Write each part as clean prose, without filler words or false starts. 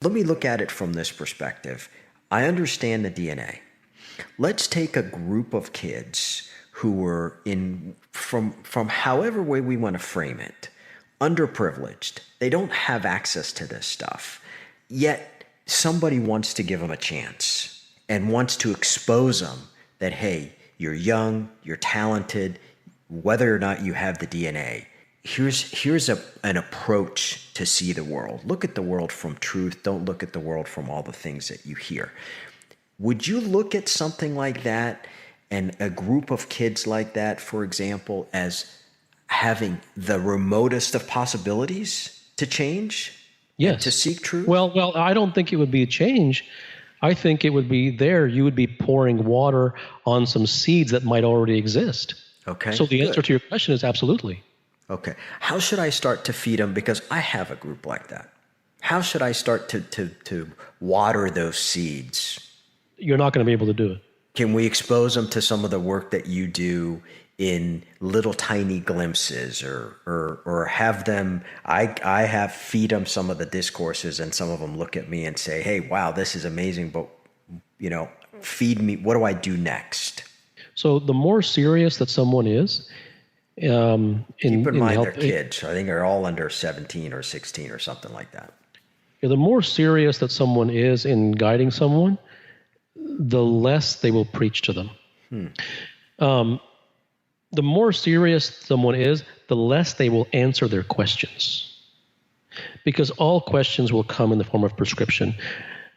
Let me look at it from this perspective. I understand the DNA. Let's take a group of kids who were from however way we want to frame it, underprivileged. They don't have access to this stuff. Yet somebody wants to give them a chance and wants to expose them that, hey, you're young, you're talented, whether or not you have the DNA. Here's an approach to see the world. Look at the world from truth. Don't look at the world from all the things that you hear. Would you look at something like that and a group of kids like that, for example, as having the remotest of possibilities to change? Yes. To seek truth? Well, I don't think it would be a change. I think it would be there. You would be pouring water on some seeds that might already exist. Okay. So the answer to your question is absolutely. Okay. How should I start to feed them? Because I have a group like that. How should I start to water those seeds? You're not going to be able to do it. Can we expose them to some of the work that you do in little tiny glimpses, or have them, I have feed them some of the discourses, and some of them look at me and say, hey, wow, this is amazing, but feed me. What do I do next? So the more serious that someone is, keep in mind they're kids. I think they're all under 17 or 16 or something like that. The more serious that someone is in guiding someone, the less they will preach to them. The more serious someone is, the less they will answer their questions. Because all questions will come in the form of prescription,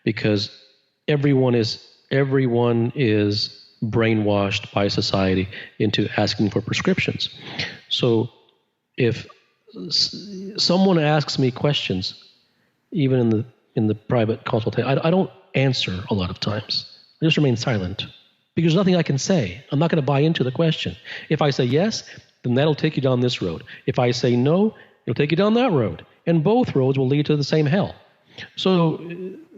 because everyone is brainwashed by society into asking for prescriptions. So if someone asks me questions, even in the private consultation, I don't answer a lot of times. I just remain silent, because there's nothing I can say. I'm not going to buy into the question. If I say yes, then that'll take you down this road. If I say no, it'll take you down that road. And both roads will lead to the same hell. So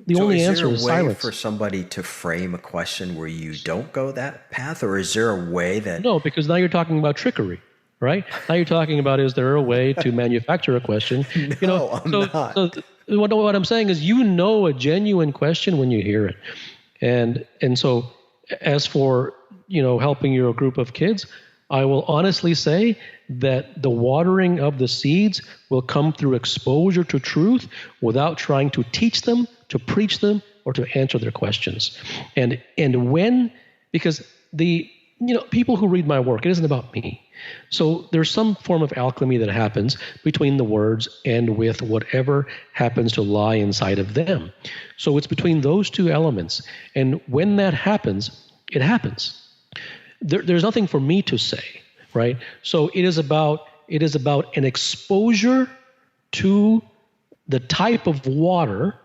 the only answer is silence. Is there a way for somebody to frame a question where you don't go that path? Or is there a way that... No, because now you're talking about trickery, right? Now you're talking about, is there a way to manufacture a question? No, I'm not. So what I'm saying is, a genuine question when you hear it. And so as for, helping your group of kids, I will honestly say that the watering of the seeds will come through exposure to truth without trying to teach them, to preach them, or to answer their questions. Because people who read my work, it isn't about me. So there's some form of alchemy that happens between the words and with whatever happens to lie inside of them. So it's between those two elements. And when that happens, it happens. There's nothing for me to say, right? So it is about an exposure to the type of water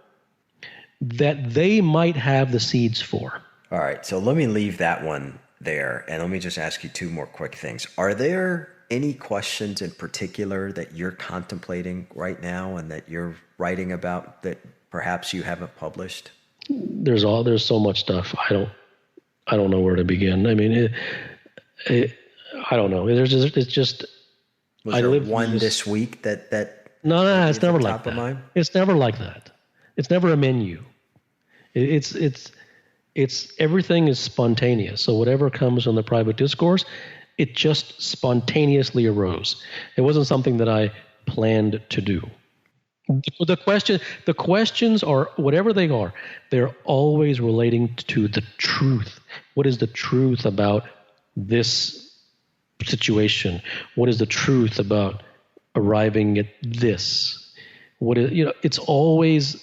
that they might have the seeds for. All right. So let me leave that one there, and let me just ask you two more quick things. Are there any questions in particular that you're contemplating right now and that you're writing about that perhaps you haven't published? There's so much stuff. I don't know where to begin. I mean, I don't know. Was there one this week that No, it's never like that. It's never like that. It's never a menu. It's everything is spontaneous. So whatever comes from the private discourse, it just spontaneously arose. It wasn't something that I planned to do. The questions are, whatever they are, they're always relating to the truth. What is the truth about this situation? What is the truth about arriving at this? It's always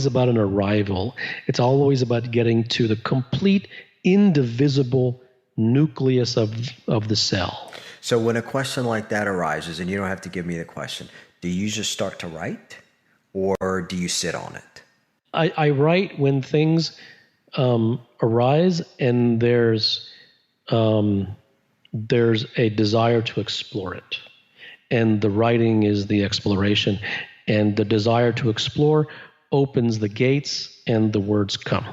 about an arrival. It's always about getting to the complete indivisible nucleus of the cell. So when a question like that arises, and you don't have to give me the question, do you just start to write, or do you sit on it? I write when things arise, and there's a desire to explore it. And the writing is the exploration. And the desire to explore opens the gates, and the words come.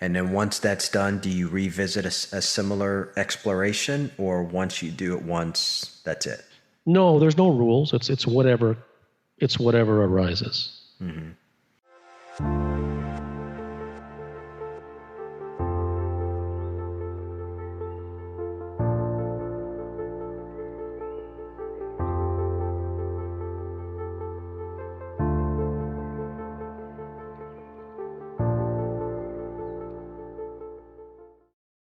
And then once that's done, do you revisit a similar exploration, or once you do it once, that's it? No, there's no rules. It's whatever arises. Mm-hmm.